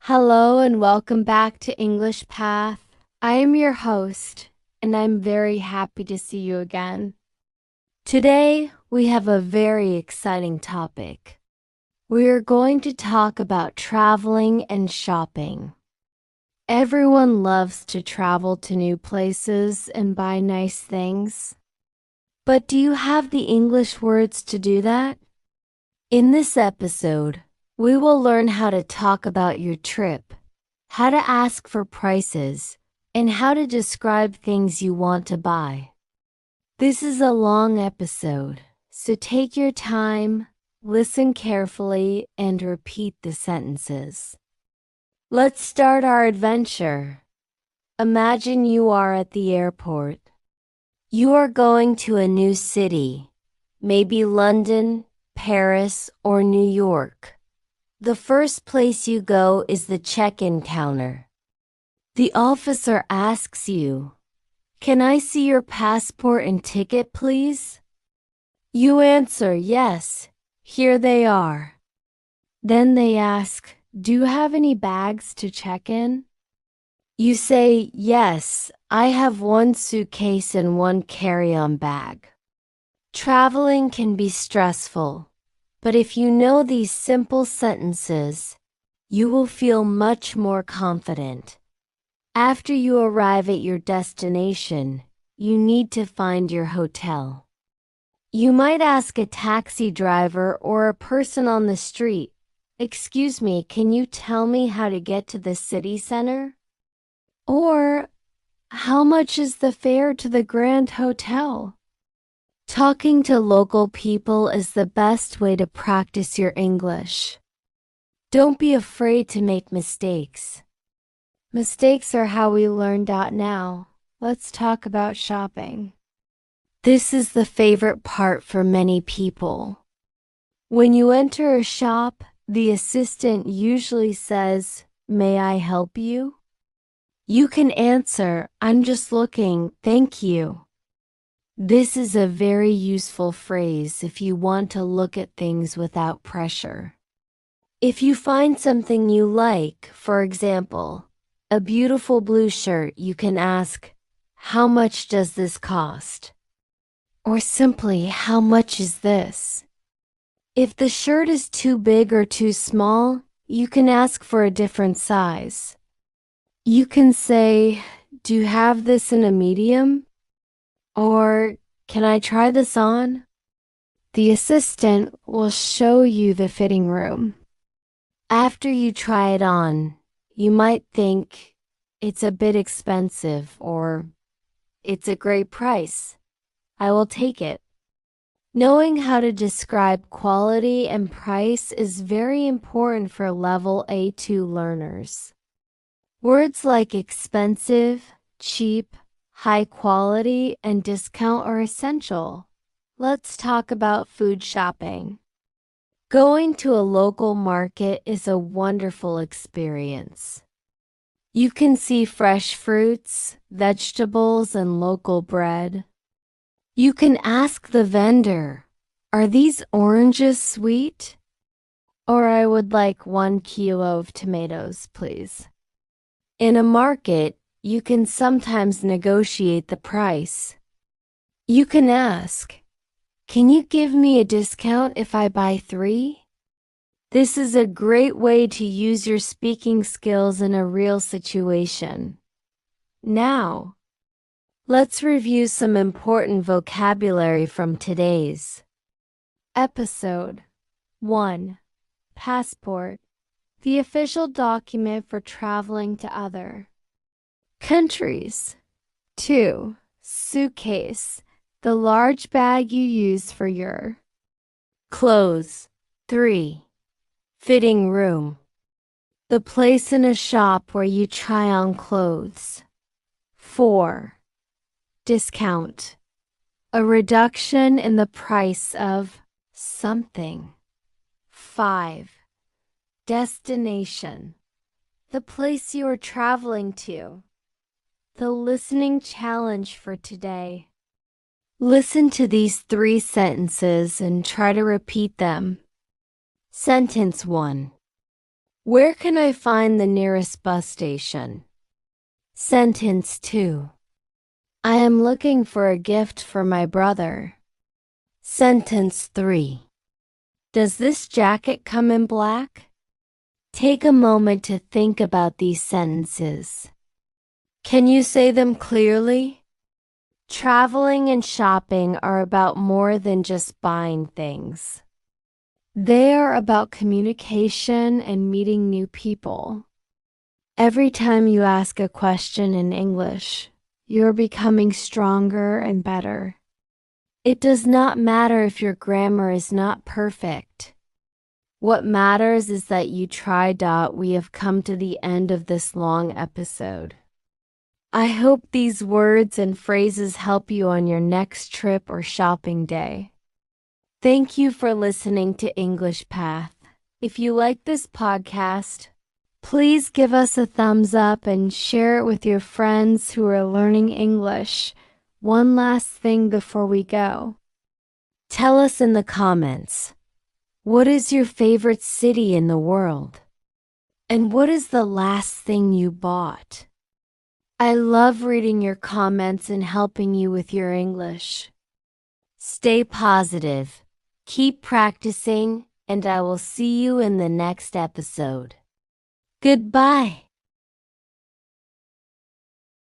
Hello and welcome back to English Path. I am your host, and I'm very happy to see you again. Today, we have a very exciting topic. We are going to talk about traveling and shopping. Everyone loves to travel to new places and buy nice things. But do you have the English words to do that? In this episode, we will learn how to talk about your trip, how to ask for prices, and how to describe things you want to buy. This is a long episode, so take your time, listen carefully, and repeat the sentences. Let's start our adventure. Imagine you are at the airport. You are going to a new city, maybe London, Paris, or New York. The first place you go is the check-in counter. The officer asks you, "Can I see your passport and ticket, please?" You answer, "Yes, here they are." Then they ask, "Do you have any bags to check in?" You say, "Yes, I have one suitcase and one carry-on bag." Traveling can be stressful. But if you know these simple sentences, you will feel much more confident. After you arrive at your destination, you need to find your hotel. You might ask a taxi driver or a person on the street, "Excuse me, can you tell me how to get to the city center?" Or, "How much is the fare to the Grand Hotel?" Talking to local people is the best way to practice your English. Don't be afraid to make mistakes. Mistakes are how we learn. Now, let's talk about shopping. This is the favorite part for many people. When you enter a shop, the assistant usually says, "May I help you?" You can answer, "I'm just looking, thank you." This is a very useful phrase if you want to look at things without pressure. If you find something you like, for example, a beautiful blue shirt, you can ask, "How much does this cost?" Or simply, "How much is this?" If the shirt is too big or too small, you can ask for a different size. You can say, "Do you have this in a medium?" Or, "Can I try this on?" The assistant will show you the fitting room. After you try it on, you might think, "It's a bit expensive," or "It's a great price. I will take it." Knowing how to describe quality and price is very important for level A2 learners. Words like expensive, cheap, high quality, and discount are essential. Let's talk about food shopping. Going to a local market is a wonderful experience. You can see fresh fruits, vegetables, and local bread. You can ask the vendor, "Are these oranges sweet?" Or, "I would like 1 kilo of tomatoes, please." In a market, you can sometimes negotiate the price. You can ask, "Can you give me a discount if I buy 3?" This is a great way to use your speaking skills in a real situation. Now, let's review some important vocabulary from today's episode. 1. Passport, the official document for traveling to other countries. 2. Suitcase, the large bag you use for your clothes. 3. Fitting room, the place in a shop where you try on clothes. 4. Discount, a reduction in the price of something. 5. Destination, the place you are traveling to. The listening challenge for today. Listen to these 3 sentences and try to repeat them. Sentence 1. Where can I find the nearest bus station? Sentence 2. I am looking for a gift for my brother. Sentence 3. Does this jacket come in black? Take a moment to think about these sentences. Can you say them clearly? Traveling and shopping are about more than just buying things. They are about communication and meeting new people. Every time you ask a question in English, you're becoming stronger and better. It does not matter if your grammar is not perfect. What matters is that you tried. We have come to the end of this long episode. I hope these words and phrases help you on your next trip or shopping day. Thank you for listening to English Path. If you like this podcast, please give us a thumbs up and share it with your friends who are learning English. One last thing before we go. Tell us in the comments, what is your favorite city in the world? And what is the last thing you bought? I love reading your comments and helping you with your English. Stay positive, keep practicing, and I will see you in the next episode. Goodbye.